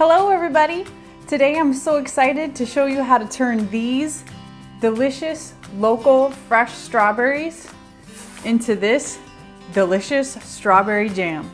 Hello everybody! Today I'm so excited to show you how to turn these delicious local fresh strawberries into this delicious strawberry jam.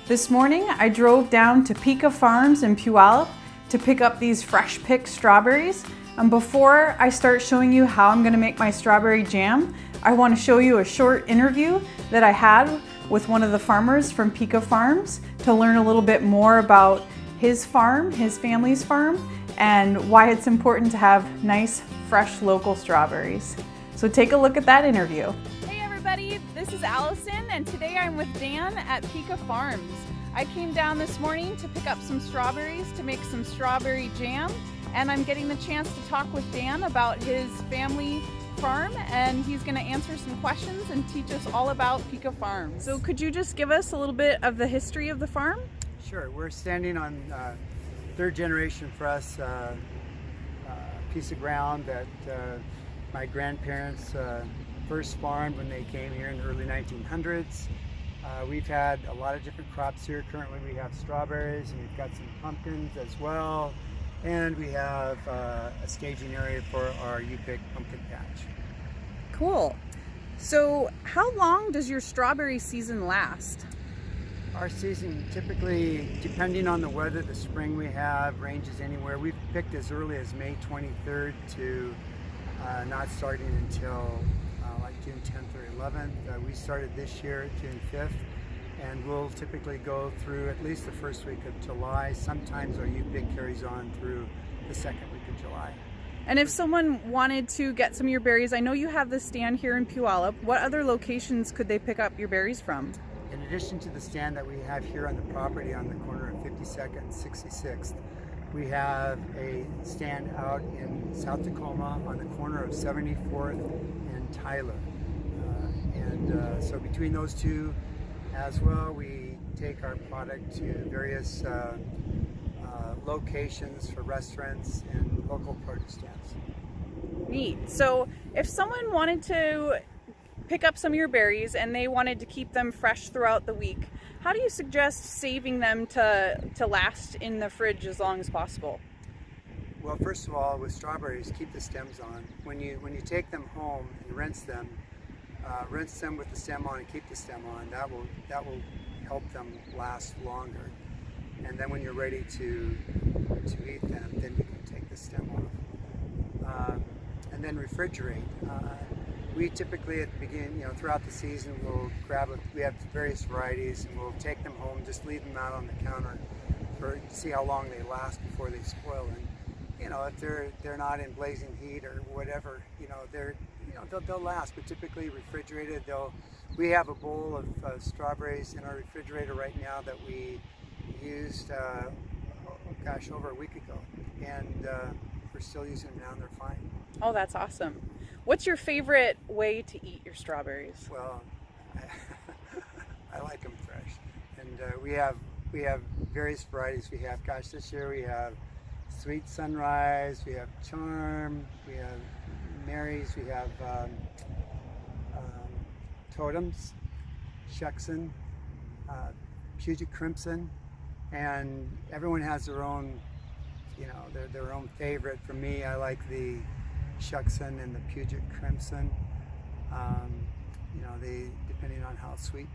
This morning I drove down to Picha Farms in Puyallup to pick up these fresh picked strawberries, and before I start showing you how I'm going to make my strawberry jam, I want to show you a short interview that I had with one of the farmers from Picha Farms to learn a little bit more about his farm, his family's farm, and why it's important to have nice, fresh, local strawberries. So take a look at that interview. Hey everybody, this is Allison, and today I'm with Dan at Picha Farms. I came down this morning to pick up some strawberries to make some strawberry jam, and I'm getting the chance to talk with Dan about his family farm, and he's going to answer some questions and teach us all about Picha Farms. So could you just give us a little bit of the history of the farm? Sure. We're standing on third generation for us, piece of ground that my grandparents first farmed when they came here in the early 1900s. We've had a lot of different crops here. Currently we have strawberries, and we've got some pumpkins as well, and we have a staging area for our U-pick pumpkin patch. Cool. So how long does your strawberry season last? Our season typically, depending on the weather, the spring we have ranges anywhere. We've picked as early as May 23rd to not starting until like June 10th or 11th. We started this year June 5th, and we'll typically go through at least the first week of July. Sometimes our U-pick carries on through the second week of July. And if someone wanted to get some of your berries, I know you have this stand here in Puyallup. What other locations could they pick up your berries from? In addition to the stand that we have here on the property on the corner of 52nd and 66th, we have a stand out in South Tacoma on the corner of 74th and Tyler. So between those two as well, we take our product to various locations for restaurants and local produce stands. Neat. So if someone wanted to pick up some of your berries and they wanted to keep them fresh throughout the week, how do you suggest saving them to last in the fridge as long as possible? Well, first of all, with strawberries, keep the stems on. When you take them home and rinse them with the stem on and keep the stem on. That will help them last longer. And then when you're ready to eat them, then you can take the stem off. And then refrigerate. We typically at the beginning, throughout the season, we'll we have various varieties, and we'll take them home, just leave them out on the counter to see how long they last before they spoil. And if they're not in blazing heat or whatever, they'll last. But typically refrigerated, we have a bowl of strawberries in our refrigerator right now that we used, over a week ago, and we're still using them now, and they're fine. Oh, that's awesome. What's your favorite way to eat your strawberries? Well, I like them fresh, and we have various varieties. We have, this year we have Sweet Sunrise, we have Charm, we have Mary's, we have Totems, Shuckson, Puget Crimson, and everyone has their own, their own favorite. For me, I like the Shuckson and the Puget Crimson. They, depending on how sweet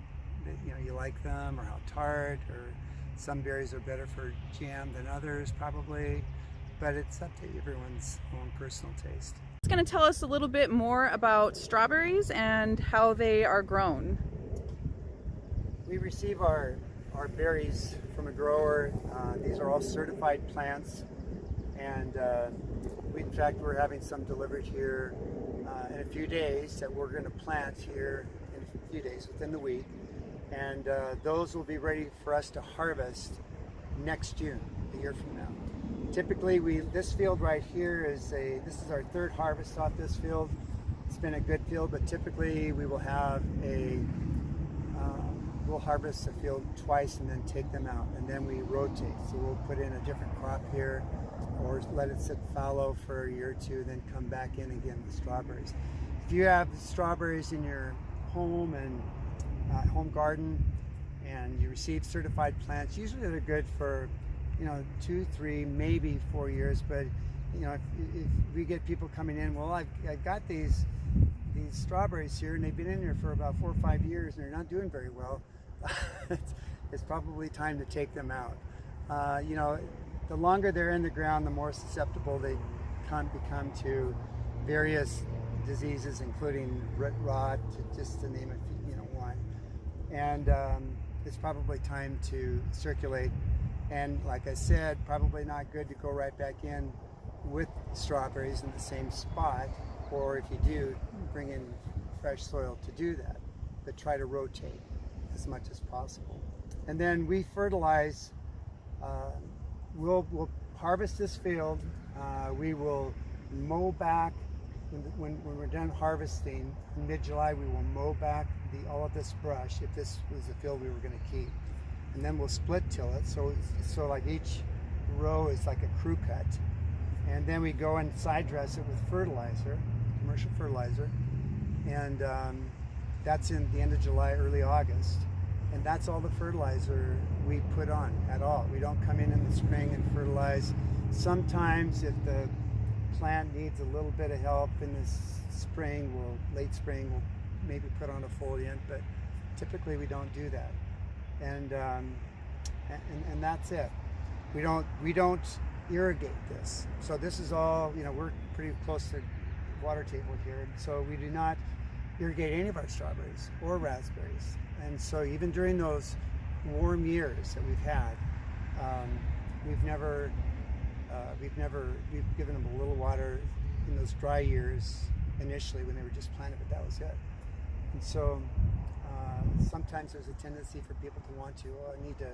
you like them, or how tart, or some berries are better for jam than others probably, but it's up to everyone's own personal taste. It's going to tell us a little bit more about strawberries and how they are grown. We receive our berries from a grower. These are all certified plants, and in fact, we're having some delivered here in a few days that we're going to plant here in a few days, within the week, and those will be ready for us to harvest next June, a year from now. Typically, this field right here this is our third harvest off this field. It's been a good field, but typically we will have we'll harvest the field twice and then take them out, and then we rotate. So we'll put in a different crop here, or let it sit fallow for a year or two, then come back in again with strawberries. If you have strawberries in your home and home garden, and you receive certified plants, usually they're good for 2, 3, maybe 4 years. But if we get people coming in, well, I've got these strawberries here, and they've been in here for about 4 or 5 years, and they're not doing very well. It's probably time to take them out. The longer they're in the ground, the more susceptible they become to various diseases, including root rot, just to name a few, one. And it's probably time to circulate. And like I said, probably not good to go right back in with strawberries in the same spot, or if you do, bring in fresh soil to do that, but try to rotate as much as possible. And then we fertilize. We'll harvest this field. We will mow back when we're done harvesting in mid-July. We will mow back all of this brush if this was the field we were going to keep, and then we'll split till it. So like each row is like a crew cut, and then we go and side dress it with fertilizer, commercial fertilizer, and that's in the end of July, early August. And that's all the fertilizer we put on at all. We don't come in the spring and fertilize. Sometimes if the plant needs a little bit of help in the spring, late spring, we'll maybe put on a foliant, but typically we don't do that. And that's it. We don't irrigate this. So this is all, we're pretty close to water table here, so we do not irrigate any of our strawberries or raspberries. And so even during those warm years that we've had, we've given them a little water in those dry years initially when they were just planted, but that was it. And so sometimes there's a tendency for people to want to, I need to,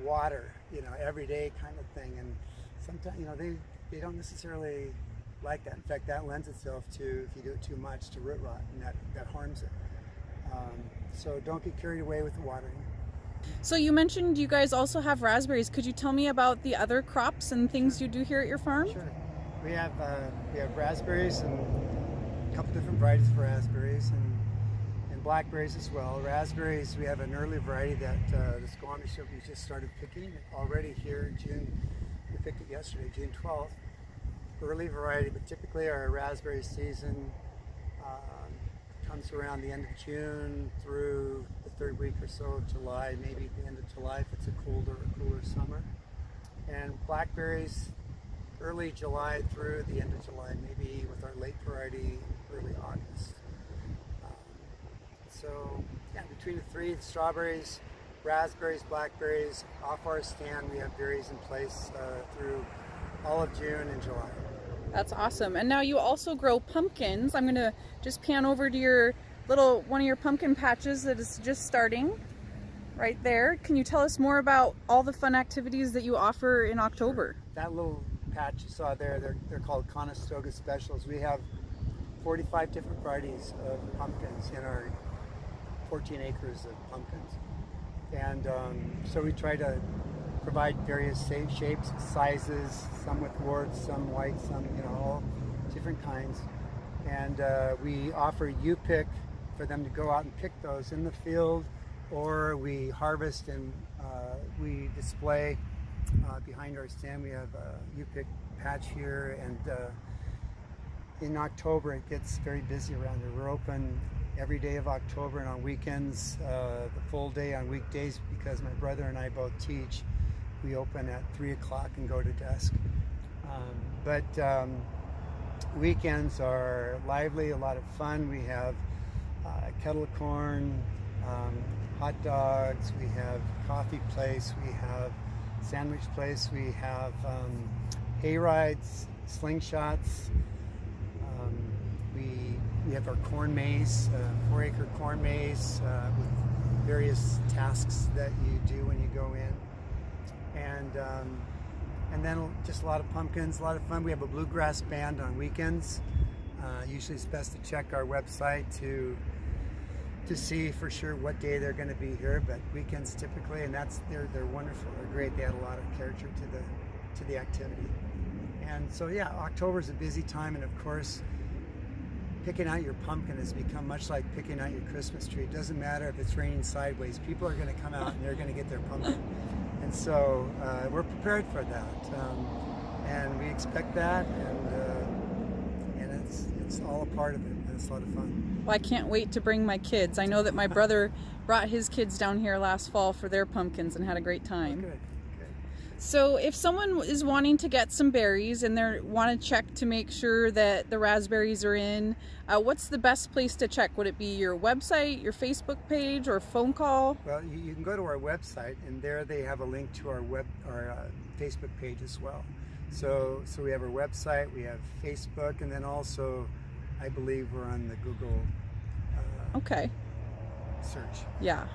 water, every day kind of thing. And sometimes, they don't necessarily like that. In fact, that lends itself to, if you do it too much, to root rot, and that harms it. So don't get carried away with the watering. So you mentioned you guys also have raspberries. Could you tell me about the other crops and things you do here at your farm? Sure. We have raspberries and a couple different varieties of raspberries and blackberries as well. Raspberries, we have an early variety that the Squamish that we just started picking already here in June. We picked it yesterday, June 12th. Early variety, but typically our raspberry season comes around the end of June through the third week or so of July, maybe the end of July if it's a colder or cooler summer. And blackberries, early July through the end of July, maybe with our late variety, early August. So yeah, between the three, the strawberries, raspberries, blackberries, off our stand we have berries in place through all of June and July. That's awesome. And now you also grow pumpkins. I'm going to just pan over to your one of your pumpkin patches that is just starting right there. Can you tell us more about all the fun activities that you offer in October? Sure. That little patch you saw there, they're called Conestoga Specials. We have 45 different varieties of pumpkins in our 14 acres of pumpkins. And so we try to provide various shapes, sizes, some with warts, some white, some, all different kinds. And we offer U-pick for them to go out and pick those in the field, or we harvest and we display behind our stand. We have a U-pick patch here, and in October it gets very busy around here. We're open every day of October and on weekends, the full day on weekdays, because my brother and I both teach. We open at 3 o'clock and go to dusk. But weekends are lively, a lot of fun. We have kettle corn, hot dogs, we have coffee place, we have sandwich place, we have hay rides, slingshots. We have our corn maze, 4-acre corn maze with various tasks that you do when you go in. And then just a lot of pumpkins, a lot of fun. We have a bluegrass band on weekends. Usually it's best to check our website to see for sure what day they're going to be here, but weekends typically, and they're wonderful. They're great. They add a lot of character to the activity. And so yeah, October is a busy time, and of course picking out your pumpkin has become much like picking out your Christmas tree. It doesn't matter if it's raining sideways. People are going to come out and they're going to get their pumpkin. And so we're prepared for that. And we expect that, and it's all a part of it, and it's a lot of fun. Well, I can't wait to bring my kids. I know that my brother brought his kids down here last fall for their pumpkins and had a great time. Oh, good. So if someone is wanting to get some berries and they want to check to make sure that the raspberries are in, what's the best place to check? Would it be your website, your Facebook page, or phone call? Well, you can go to our website, and there they have a link to our Facebook page as well. So we have our website, we have Facebook, and then also I believe we're on the Google search. Yeah.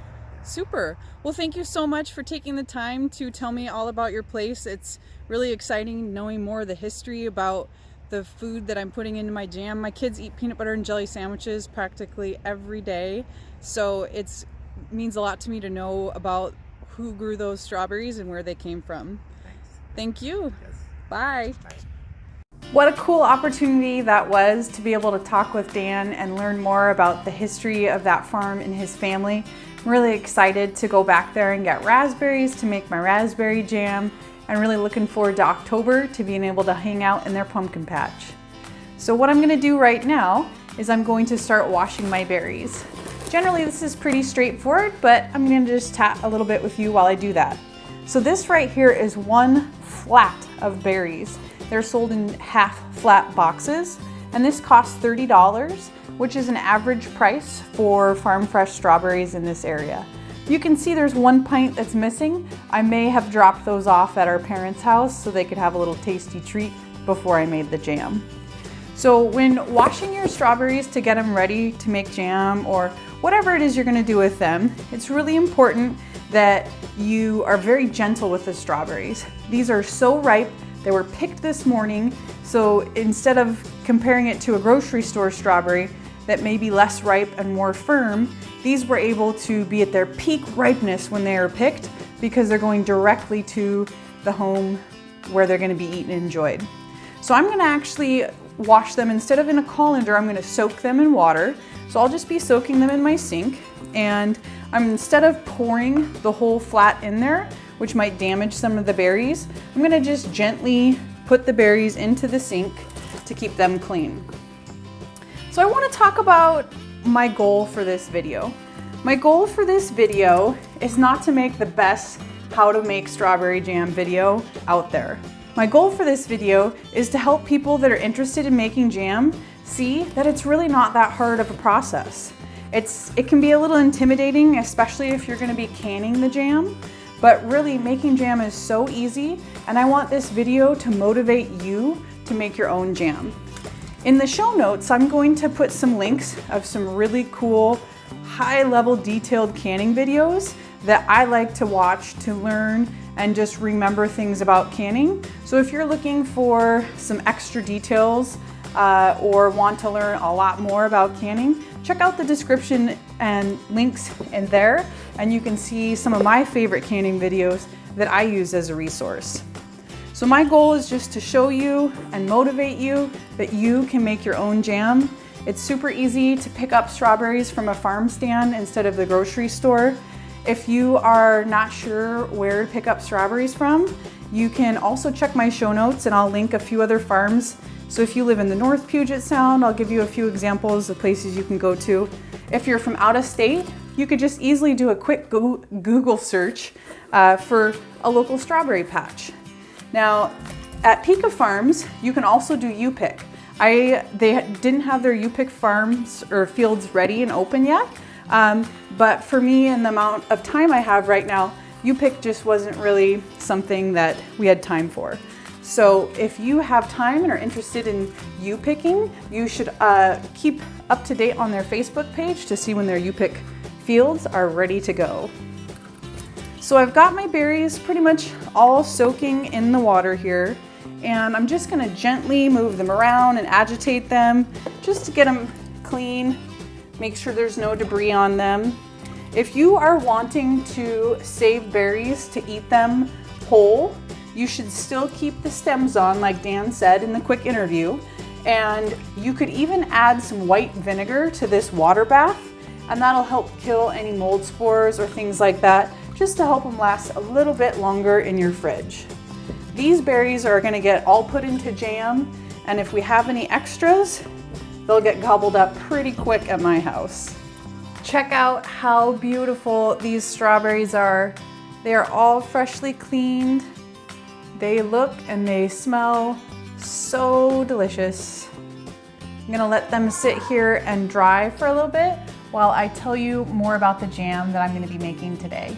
Super. Well, thank you so much for taking the time to tell me all about your place. It's really exciting knowing more of the history about the food that I'm putting into my jam. My kids eat peanut butter and jelly sandwiches practically every day, so it means a lot to me to know about who grew those strawberries and where they came from. Thanks. Thank you. Yes. Bye. Bye. What a cool opportunity that was to be able to talk with Dan and learn more about the history of that farm and his family. I'm really excited to go back there and get raspberries to make my raspberry jam, and really looking forward to October to being able to hang out in their pumpkin patch. So what I'm going to do right now is I'm going to start washing my berries. Generally this is pretty straightforward, but I'm going to just chat a little bit with you while I do that. So this right here is one flat of berries. They're sold in half flat boxes, and this costs $30, which is an average price for farm fresh strawberries in this area. You can see there's 1 pint that's missing. I may have dropped those off at our parents' house so they could have a little tasty treat before I made the jam. So when washing your strawberries to get them ready to make jam or whatever it is you're going to do with them, it's really important that you are very gentle with the strawberries. These are so ripe. They were picked this morning, so instead of comparing it to a grocery store strawberry that may be less ripe and more firm, these were able to be at their peak ripeness when they are picked because they're going directly to the home where they're going to be eaten and enjoyed. So I'm going to actually wash them. Instead of in a colander, I'm going to soak them in water. So I'll just be soaking them in my sink, and instead of pouring the whole flat in there, which might damage some of the berries, I'm gonna just gently put the berries into the sink to keep them clean. So I wanna talk about my goal for this video. My goal for this video is not to make the best how to make strawberry jam video out there. My goal for this video is to help people that are interested in making jam see that it's really not that hard of a process. It can be a little intimidating, especially if you're gonna be canning the jam, but really making jam is so easy, and I want this video to motivate you to make your own jam. In the show notes, I'm going to put some links of some really cool, high-level detailed canning videos that I like to watch to learn and just remember things about canning. So if you're looking for some extra details or want to learn a lot more about canning, check out the description and links in there, and you can see some of my favorite canning videos that I use as a resource. So my goal is just to show you and motivate you that you can make your own jam. It's super easy to pick up strawberries from a farm stand instead of the grocery store. If you are not sure where to pick up strawberries from, you can also check my show notes, and I'll link a few other farms. So if you live in the North Puget Sound, I'll give you a few examples of places you can go to. If you're from out of state, you could just easily do a quick Google search for a local strawberry patch. Now, at Picha Farms, you can also do U-pick. They didn't have their U-pick farms or fields ready and open yet, but for me and the amount of time I have right now, U-pick just wasn't really something that we had time for. So if you have time and are interested in U-picking, you should keep up to date on their Facebook page to see when their U-pick fields are ready to go. So I've got my berries pretty much all soaking in the water here, and I'm just gonna gently move them around and agitate them just to get them clean, make sure there's no debris on them. If you are wanting to save berries to eat them whole, you should still keep the stems on, like Dan said in the quick interview, And you could even add some white vinegar to this water bath, and that'll help kill any mold spores or things like that, just to help them last a little bit longer in your fridge. These berries are gonna get all put into jam, and if we have any extras, they'll get gobbled up pretty quick at my house. Check out how beautiful these strawberries are. They are all freshly cleaned. They look and they smell so delicious. I'm gonna let them sit here and dry for a little bit while I tell you more about the jam that I'm gonna be making today.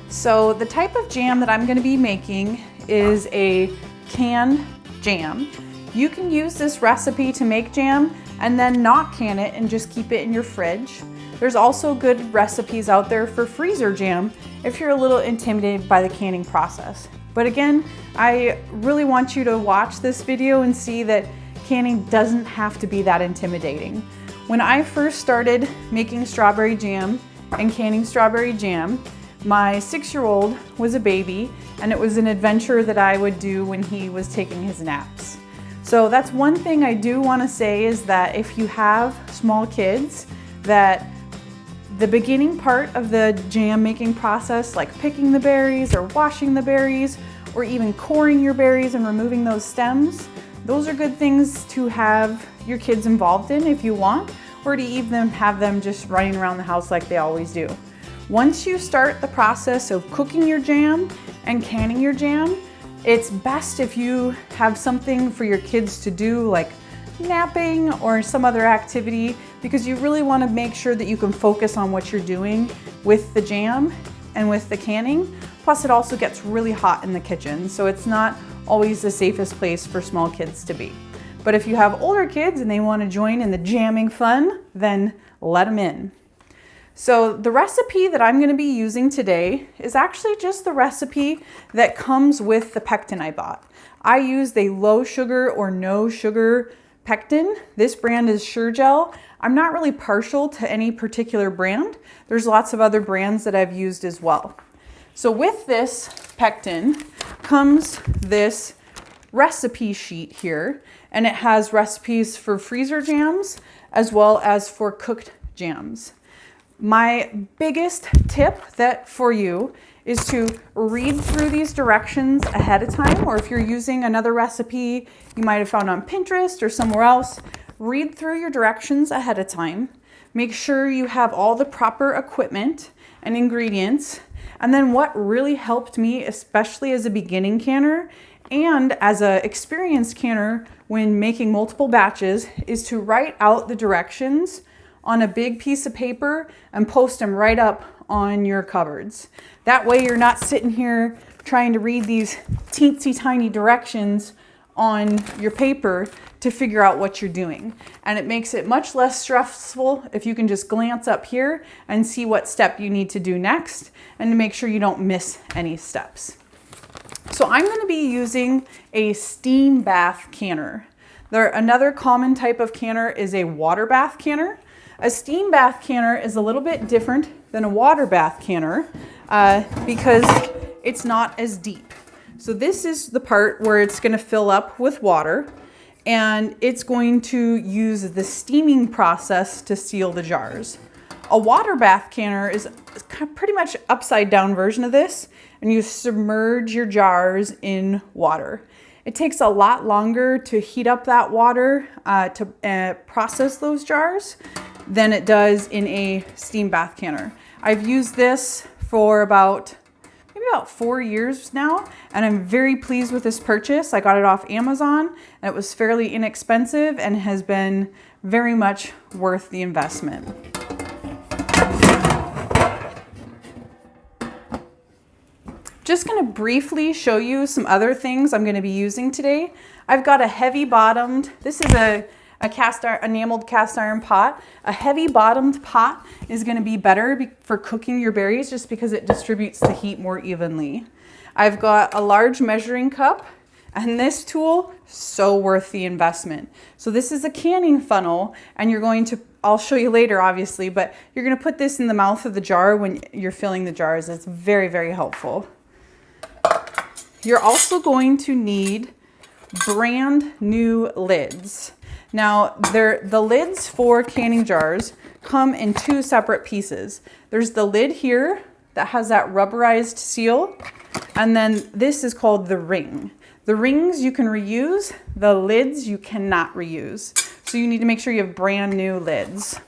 So the type of jam that I'm gonna be making is a canned jam. You can use this recipe to make jam and then not can it and just keep it in your fridge. There's also good recipes out there for freezer jam if you're a little intimidated by the canning process. But again, I really want you to watch this video and see that canning doesn't have to be that intimidating. When I first started making strawberry jam and canning strawberry jam, my 6-year-old was a baby, and it was an adventure that I would do when he was taking his naps. So that's one thing I do want to say, is that if you have small kids, that the beginning part of the jam making process, like picking the berries or washing the berries or even coring your berries and removing those stems, those are good things to have your kids involved in if you want, or to even have them just running around the house like they always do. Once you start the process of cooking your jam and canning your jam, it's best if you have something for your kids to do, like napping or some other activity, because you really want to make sure that you can focus on what you're doing with the jam and with the canning. Plus, it also gets really hot in the kitchen, so it's not always the safest place for small kids to be. But if you have older kids and they want to join in the jamming fun, then let them in. So the recipe that I'm going to be using today is actually just the recipe that comes with the pectin I bought. I used a low sugar or no sugar pectin. This brand is Sure-Gel. I'm not really partial to any particular brand. There's lots of other brands that I've used as well. So with this pectin comes this recipe sheet here, and it has recipes for freezer jams as well as for cooked jams. My biggest tip for you is to read through these directions ahead of time, or if you're using another recipe you might have found on Pinterest or somewhere else, read through your directions ahead of time. Make sure you have all the proper equipment and ingredients. And then what really helped me, especially as a beginning canner and as an experienced canner when making multiple batches, is to write out the directions on a big piece of paper and post them right up on your cupboards. That way you're not sitting here trying to read these teensy tiny directions on your paper to figure out what you're doing. And it makes it much less stressful if you can just glance up here and see what step you need to do next, and to make sure you don't miss any steps. So I'm going to be using a steam bath canner. Another common type of canner is a water bath canner. A steam bath canner is a little bit different than a water bath canner because it's not as deep. So this is the part where it's going to fill up with water, and it's going to use the steaming process to seal the jars. A water bath canner is pretty much upside down version of this, and you submerge your jars in water. It takes a lot longer to heat up that water to process those jars than it does in a steam bath canner. I've used this for maybe about 4 years now, and I'm very pleased with this purchase. I got it off Amazon, and it was fairly inexpensive and has been very much worth the investment. Just going to briefly show you some other things I'm going to be using today. I've got a heavy bottomed, this is a enameled cast iron pot. A heavy bottomed pot is going to be better for cooking your berries, just because it distributes the heat more evenly. I've got a large measuring cup, and this tool, so worth the investment. So this is a canning funnel, and I'll show you later obviously, but you're going to put this in the mouth of the jar when you're filling the jars. It's very, very helpful. You're also going to need brand new lids. Now, the lids for canning jars come in two separate pieces. There's the lid here that has that rubberized seal, and then this is called the ring. The rings you can reuse, the lids you cannot reuse. So you need to make sure you have brand new lids.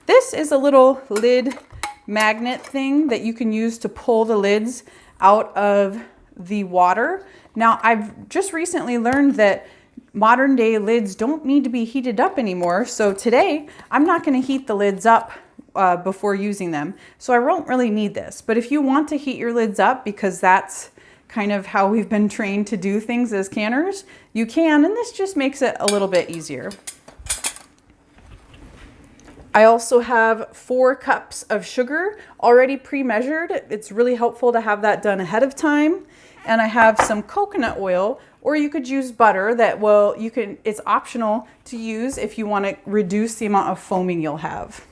This is a little lid magnet thing that you can use to pull the lids out of the water. Now, I've just recently learned that modern day lids don't need to be heated up anymore. So today I'm not going to heat the lids up before using them. So I won't really need this. But if you want to heat your lids up, because that's kind of how we've been trained to do things as canners, you can, and this just makes it a little bit easier. I also have 4 cups of sugar already pre-measured. It's really helpful to have that done ahead of time. And I have some coconut oil, or you could use butter it's optional to use if you want to reduce the amount of foaming you'll have.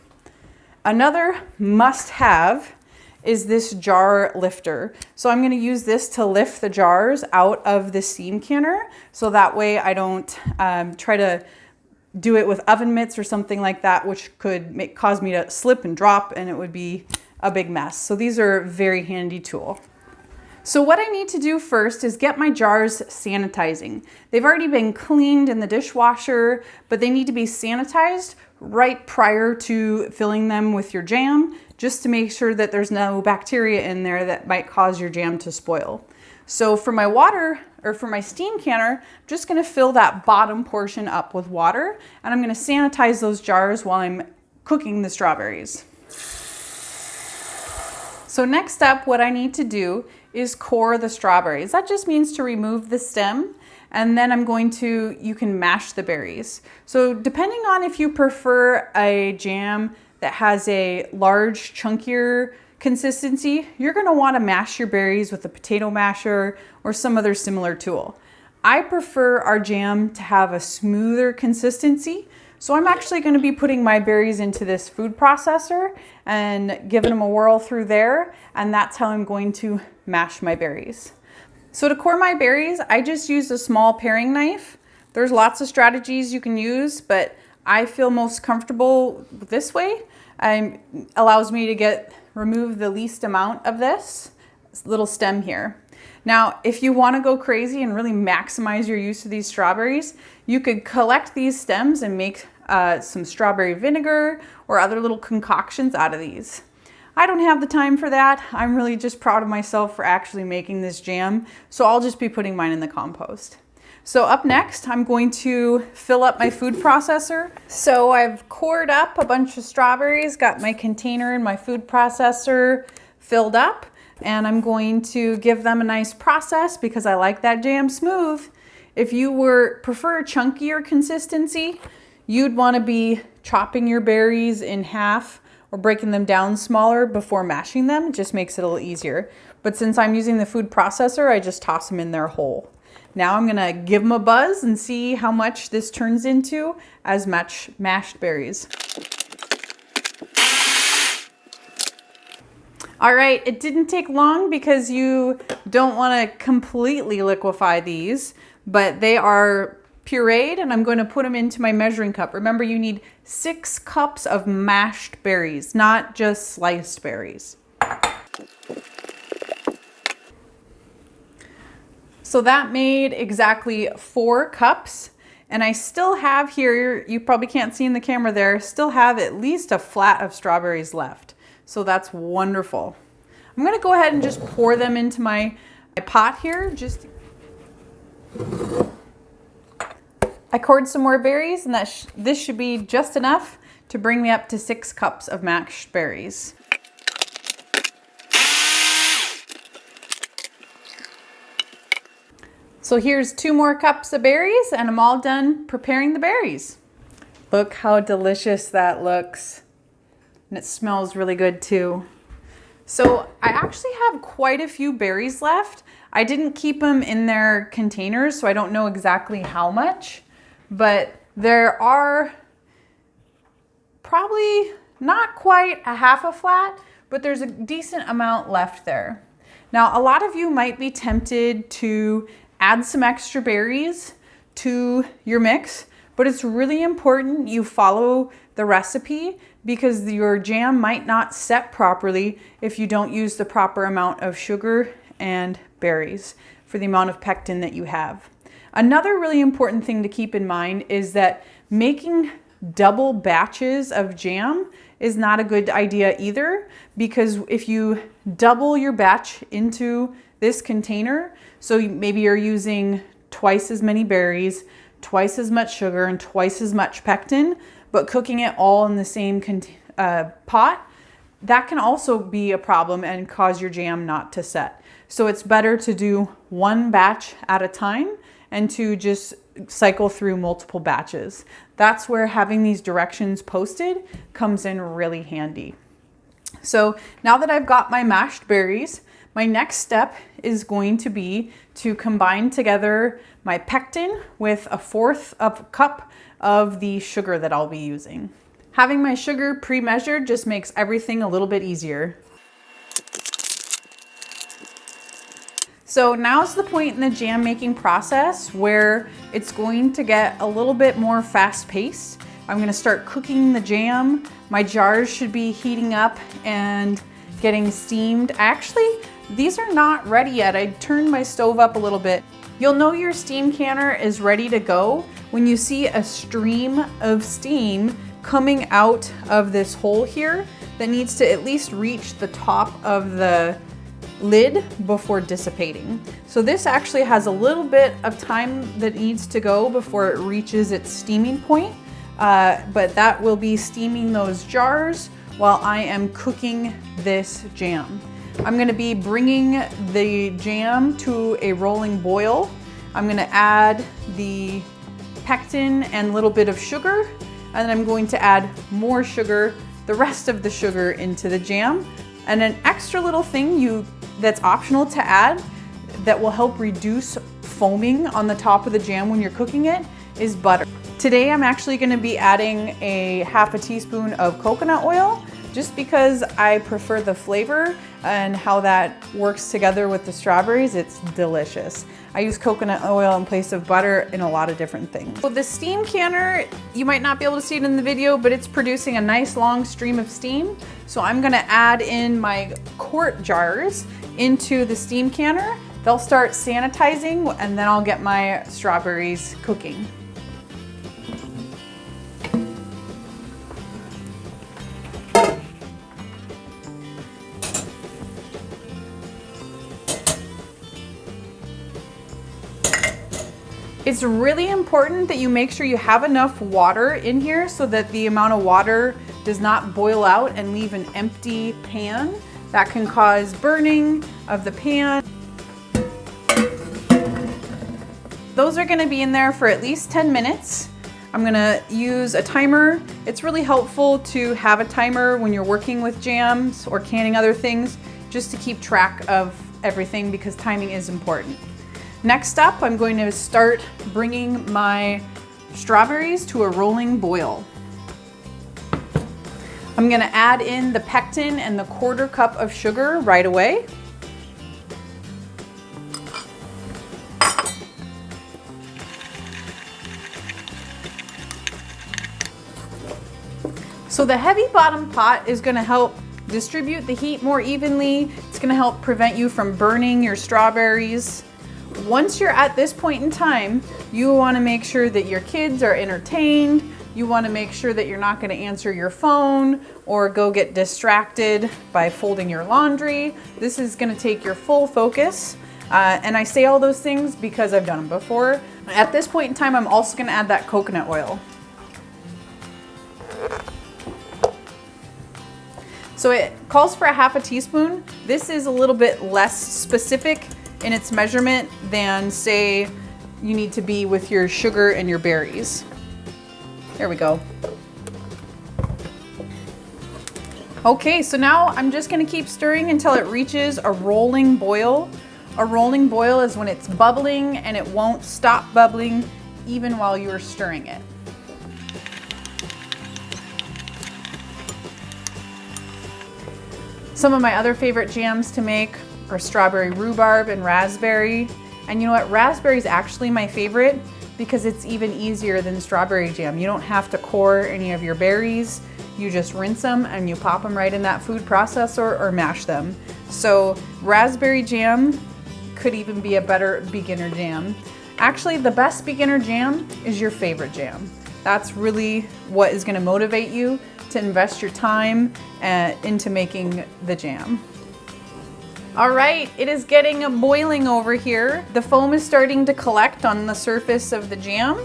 Another must-have is this jar lifter. So I'm going to use this to lift the jars out of the steam canner, so that way I don't try to do it with oven mitts or something like that, which could cause me to slip and drop, and it would be a big mess. So these are a very handy tool. So what I need to do first is get my jars sanitizing. They've already been cleaned in the dishwasher, but they need to be sanitized right prior to filling them with your jam, just to make sure that there's no bacteria in there that might cause your jam to spoil. So for my for my steam canner, I'm just gonna fill that bottom portion up with water, and I'm gonna sanitize those jars while I'm cooking the strawberries. So next up, what I need to do is core the strawberries. That just means to remove the stem, and then you can mash the berries. So depending on if you prefer a jam that has a large, chunkier consistency, you're gonna wanna mash your berries with a potato masher or some other similar tool. I prefer our jam to have a smoother consistency, so I'm actually gonna be putting my berries into this food processor and giving them a whirl through there, and that's how I'm going to mash my berries. So to core my berries, I just used a small paring knife. There's lots of strategies you can use, but I feel most comfortable this way. It allows me to remove the least amount of this little stem here. Now, if you want to go crazy and really maximize your use of these strawberries, you could collect these stems and make some strawberry vinegar or other little concoctions out of these. I don't have the time for that. I'm really just proud of myself for actually making this jam, so I'll just be putting mine in the compost. So up next, I'm going to fill up my food processor. So I've cored up a bunch of strawberries, got my container and my food processor filled up, and I'm going to give them a nice process because I like that jam smooth. If you prefer a chunkier consistency, you'd want to be chopping your berries in half or breaking them down smaller before mashing them. It just makes it a little easier. But since I'm using the food processor, I just toss them in there whole. Now I'm gonna give them a buzz and see how much this turns into as mashed berries. All right, it didn't take long because you don't wanna completely liquefy these, but they are pureed, and I'm going to put them into my measuring cup. Remember, you need 6 cups of mashed berries, not just sliced berries. So that made exactly 4 cups, and I still have here, you probably can't see in the camera there, still have at least a flat of strawberries left. So that's wonderful. I'm gonna go ahead and just pour them into my pot here. I cored some more berries, and this should be just enough to bring me up to 6 cups of mashed berries. So here's 2 more cups of berries, and I'm all done preparing the berries. Look how delicious that looks. And it smells really good too. So I actually have quite a few berries left. I didn't keep them in their containers, so I don't know exactly how much, but there are probably not quite a half a flat, but there's a decent amount left there. Now, a lot of you might be tempted to add some extra berries to your mix, but it's really important you follow the recipe because your jam might not set properly if you don't use the proper amount of sugar and berries for the amount of pectin that you have. Another really important thing to keep in mind is that making double batches of jam is not a good idea either, because if you double your batch into this container, so maybe you're using twice as many berries, twice as much sugar, and twice as much pectin, but cooking it all in the same pot, that can also be a problem and cause your jam not to set. So it's better to do one batch at a time and to just cycle through multiple batches. That's where having these directions posted comes in really handy. So now that I've got my mashed berries, my next step is going to be to combine together my pectin with 1/4 of a cup of the sugar that I'll be using. Having my sugar pre-measured just makes everything a little bit easier. So now's the point in the jam making process where it's going to get a little bit more fast-paced. I'm gonna start cooking the jam. My jars should be heating up and getting steamed. Actually, these are not ready yet. I turned my stove up a little bit. You'll know your steam canner is ready to go when you see a stream of steam coming out of this hole here that needs to at least reach the top of the lid before dissipating. So this actually has a little bit of time that needs to go before it reaches its steaming point, but that will be steaming those jars while I am cooking this jam. I'm gonna be bringing the jam to a rolling boil. I'm gonna add the pectin and a little bit of sugar, and then I'm going to add more sugar, the rest of the sugar into the jam. And an extra little thing that's optional to add that will help reduce foaming on the top of the jam when you're cooking it is butter. Today I'm actually gonna be adding a 1/2 teaspoon of coconut oil just because I prefer the flavor and how that works together with the strawberries. It's delicious. I use coconut oil in place of butter in a lot of different things. So the steam canner, you might not be able to see it in the video, but it's producing a nice long stream of steam. So I'm gonna add in my quart jars into the steam canner. They'll start sanitizing and then I'll get my strawberries cooking. It's really important that you make sure you have enough water in here so that the amount of water does not boil out and leave an empty pan. That can cause burning of the pan. Those are gonna be in there for at least 10 minutes. I'm gonna use a timer. It's really helpful to have a timer when you're working with jams or canning other things, just to keep track of everything because timing is important. Next up, I'm going to start bringing my strawberries to a rolling boil. I'm gonna add in the pectin and the 1/4 cup of sugar right away. So the heavy bottom pot is gonna help distribute the heat more evenly. It's gonna help prevent you from burning your strawberries. Once you're at this point in time, you wanna make sure that your kids are entertained. You wanna make sure that you're not gonna answer your phone or go get distracted by folding your laundry. This is gonna take your full focus. And I say all those things because I've done them before. At this point in time, I'm also gonna add that coconut oil. So it calls for a 1/2 teaspoon. This is a little bit less specific in its measurement than, say, you need to be with your sugar and your berries. There we go. Okay, so now I'm just gonna keep stirring until it reaches a rolling boil. A rolling boil is when it's bubbling and it won't stop bubbling even while you're stirring it. Some of my other favorite jams to make are strawberry rhubarb and raspberry. And you know what? Raspberry is actually my favorite because it's even easier than strawberry jam. You don't have to core any of your berries. You just rinse them and you pop them right in that food processor or mash them. So raspberry jam could even be a better beginner jam. Actually, the best beginner jam is your favorite jam. That's really what is going to motivate you to invest your time into making the jam. All right, it is getting boiling over here. The foam is starting to collect on the surface of the jam.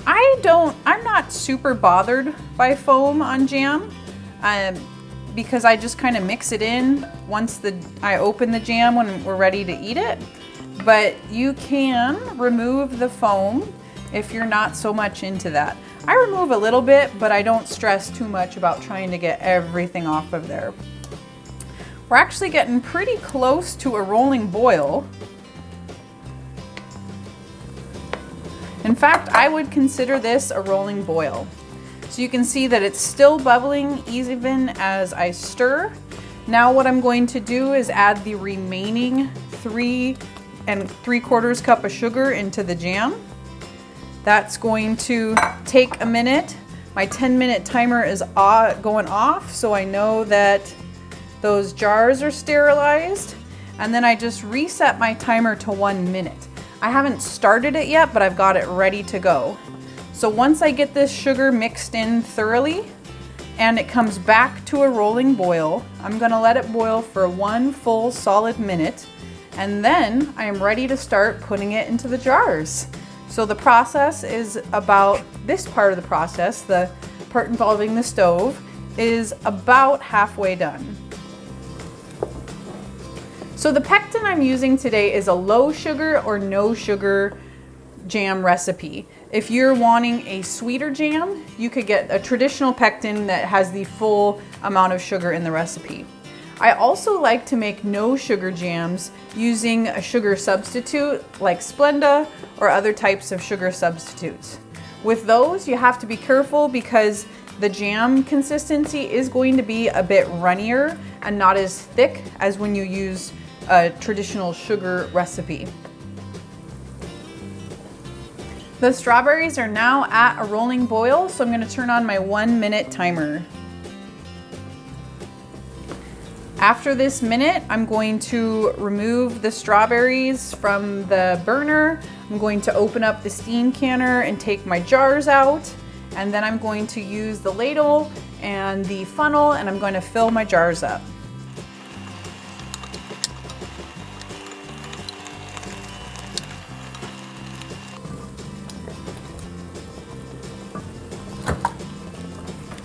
I'm not super bothered by foam on jam because I just kind of mix it in once I open the jam when we're ready to eat it. But you can remove the foam if you're not so much into that. I remove a little bit, but I don't stress too much about trying to get everything off of there. We're actually getting pretty close to a rolling boil. In fact, I would consider this a rolling boil. So you can see that it's still bubbling even as I stir. Now what I'm going to do is add the remaining 3 3/4 cup of sugar into the jam. That's going to take a minute. My 10-minute timer is going off, so I know that those jars are sterilized. And then I just reset my timer to 1 minute. I haven't started it yet, but I've got it ready to go. So once I get this sugar mixed in thoroughly and it comes back to a rolling boil, I'm gonna let it boil for 1 full solid minute. And then I am ready to start putting it into the jars. So the process is about, this part of the process, the part involving the stove, is about halfway done. So the pectin I'm using today is a low sugar or no sugar jam recipe. If you're wanting a sweeter jam, you could get a traditional pectin that has the full amount of sugar in the recipe. I also like to make no sugar jams using a sugar substitute like Splenda or other types of sugar substitutes. With those, you have to be careful because the jam consistency is going to be a bit runnier and not as thick as when you use a traditional sugar recipe. The strawberries are now at a rolling boil, so I'm going to turn on my 1 minute timer. After this minute, I'm going to remove the strawberries from the burner. I'm going to open up the steam canner and take my jars out. And then I'm going to use the ladle and the funnel and I'm going to fill my jars up.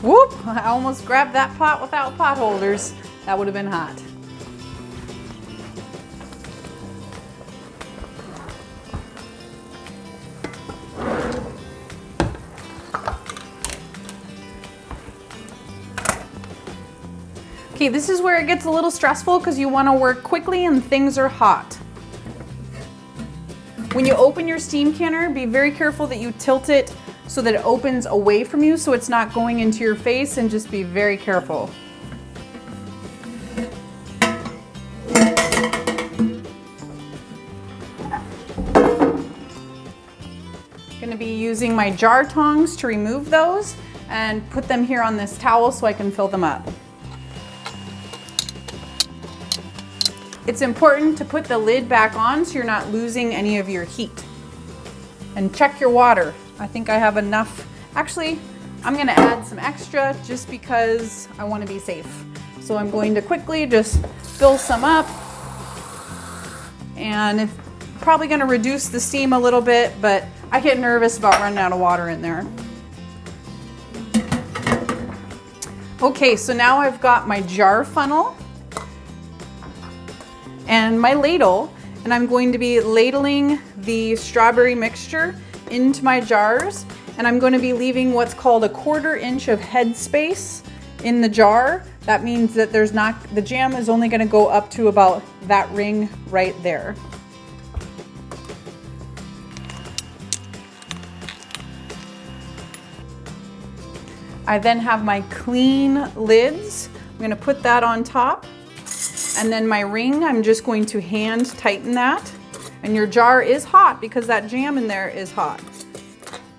Whoop! I almost grabbed that pot without pot holders. That would have been hot. Okay, this is where it gets a little stressful because you want to work quickly and things are hot. When you open your steam canner, be very careful that you tilt it so that it opens away from you so it's not going into your face, and just be very careful. I'm going to be using my jar tongs to remove those and put them here on this towel so I can fill them up. It's important to put the lid back on so you're not losing any of your heat. And check your water. I think I have enough. Actually, I'm going to add some extra just because I want to be safe. So I'm going to quickly just fill some up. And it's probably going to reduce the steam a little bit, but I get nervous about running out of water in there. Okay, so now I've got my jar funnel and my ladle, and I'm going to be ladling the strawberry mixture into my jars, and I'm going to be leaving what's called a 1/4 inch of head space in the jar. That means that the jam is only going to go up to about that ring right there. I then have my clean lids. I'm going to put that on top. And then my ring, I'm just going to hand tighten that. And your jar is hot because that jam in there is hot.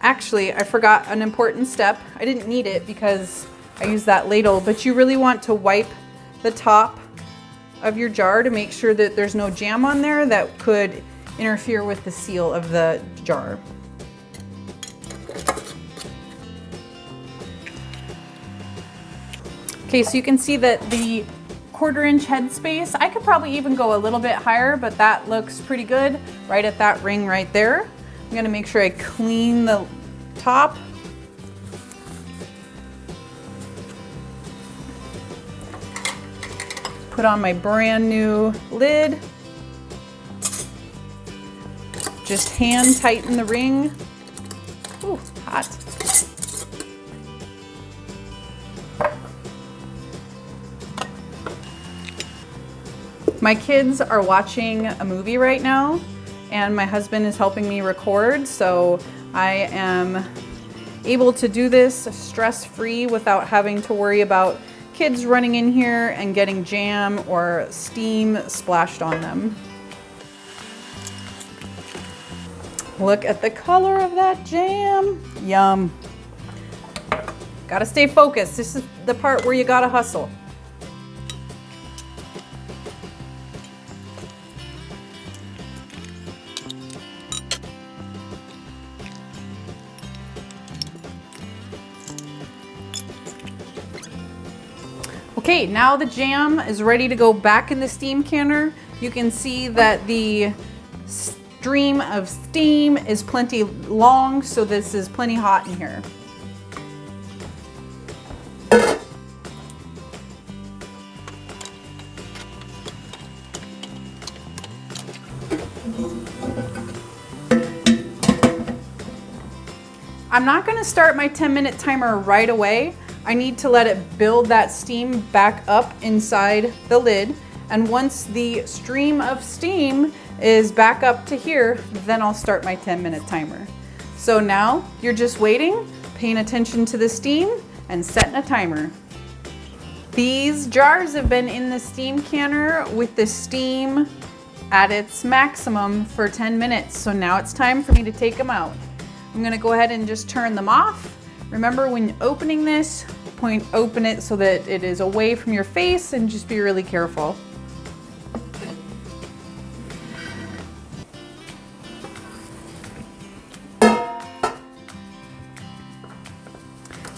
Actually, I forgot an important step. I didn't need it because I used that ladle, but you really want to wipe the top of your jar to make sure that there's no jam on there that could interfere with the seal of the jar. Okay, so you can see that the 1/4 inch head space, I could probably even go a little bit higher, but that looks pretty good right at that ring right there. I'm gonna make sure I clean the top. Put on my brand new lid. Just hand tighten the ring. Ooh, hot. My kids are watching a movie right now, and my husband is helping me record, so I am able to do this stress-free without having to worry about kids running in here and getting jam or steam splashed on them. Look at the color of that jam. Yum. Gotta stay focused. This is the part where you gotta hustle. Okay, now the jam is ready to go back in the steam canner. You can see that the stream of steam is plenty long, so this is plenty hot in here. I'm not going to start my 10-minute timer right away. I need to let it build that steam back up inside the lid. And once the stream of steam is back up to here, then I'll start my 10-minute timer. So now you're just waiting, paying attention to the steam, and setting a timer. These jars have been in the steam canner with the steam at its maximum for 10 minutes. So now it's time for me to take them out. I'm gonna go ahead and just turn them off. Remember, when opening this, open it so that it is away from your face, and just be really careful.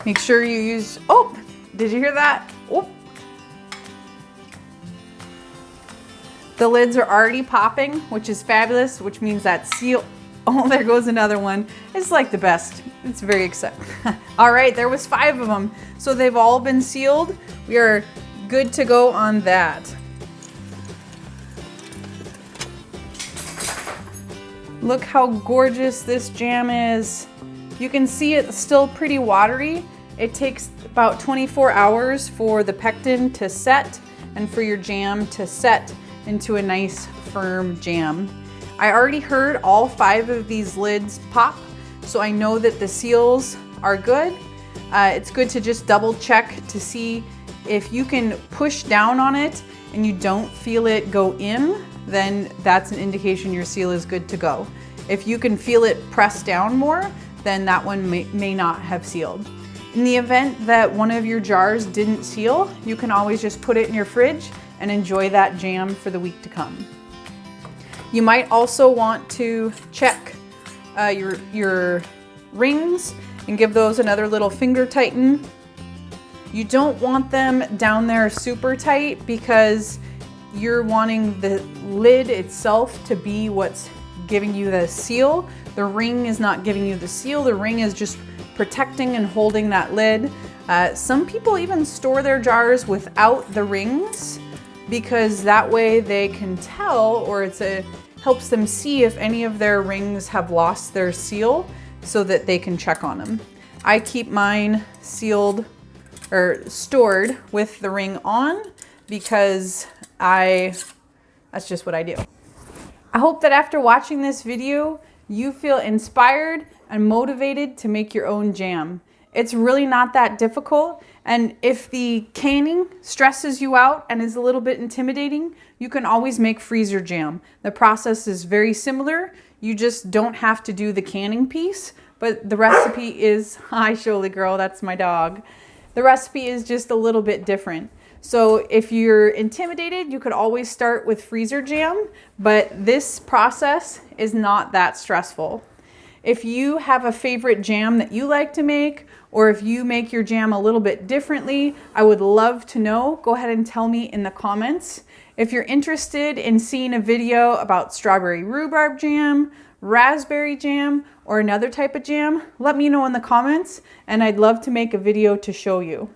Make sure you use, oh, did you hear that? Oh. The lids are already popping, which is fabulous, which means that seal, oh, there goes another one. It's like the best. It's very exciting. All right, there was 5 of them. So they've all been sealed. We are good to go on that. Look how gorgeous this jam is. You can see it's still pretty watery. It takes about 24 hours for the pectin to set and for your jam to set into a nice firm jam. I already heard all 5 of these lids pop, so I know that the seals are good. It's good to just double check to see if you can push down on it and you don't feel it go in, then that's an indication your seal is good to go. If you can feel it press down more, then that one may not have sealed. In the event that one of your jars didn't seal, you can always just put it in your fridge and enjoy that jam for the week to come. You might also want to check your rings and give those another little finger tighten. You don't want them down there super tight because you're wanting the lid itself to be what's giving you the seal. The ring is not giving you the seal. The ring is just protecting and holding that lid. Some people even store their jars without the rings because that way they can tell, or helps them see if any of their rings have lost their seal so that they can check on them. I keep mine sealed or stored with the ring on because that's just what I do. I hope that after watching this video, you feel inspired and motivated to make your own jam. It's really not that difficult. And if the canning stresses you out and is a little bit intimidating, you can always make freezer jam. The process is very similar. You just don't have to do the canning piece, but the recipe is, hi Sholey girl, that's my dog. The recipe is just a little bit different. So if you're intimidated, you could always start with freezer jam, but this process is not that stressful. If you have a favorite jam that you like to make, or if you make your jam a little bit differently, I would love to know. Go ahead and tell me in the comments. If you're interested in seeing a video about strawberry rhubarb jam, raspberry jam, or another type of jam, let me know in the comments, and I'd love to make a video to show you.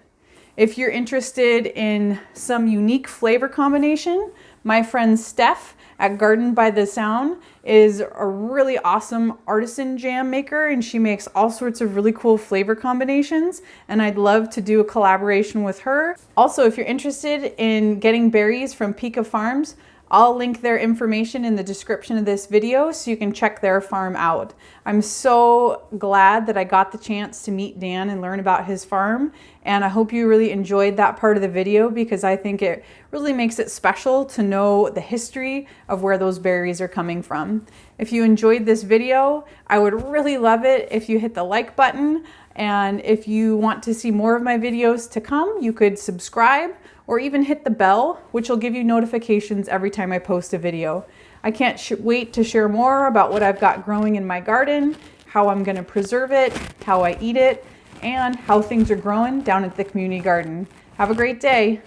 If you're interested in some unique flavor combination, my friend Steph at Garden by the Sound is a really awesome artisan jam maker, and she makes all sorts of really cool flavor combinations, and I'd love to do a collaboration with her. Also, if you're interested in getting berries from Picha Farms, I'll link their information in the description of this video so you can check their farm out. I'm so glad that I got the chance to meet Dan and learn about his farm, and I hope you really enjoyed that part of the video because I think it really makes it special to know the history of where those berries are coming from. If you enjoyed this video, I would really love it if you hit the like button, and if you want to see more of my videos to come, you could subscribe or even hit the bell, which will give you notifications every time I post a video. I can't wait to share more about what I've got growing in my garden, how I'm gonna preserve it, how I eat it, and how things are growing down at the community garden. Have a great day.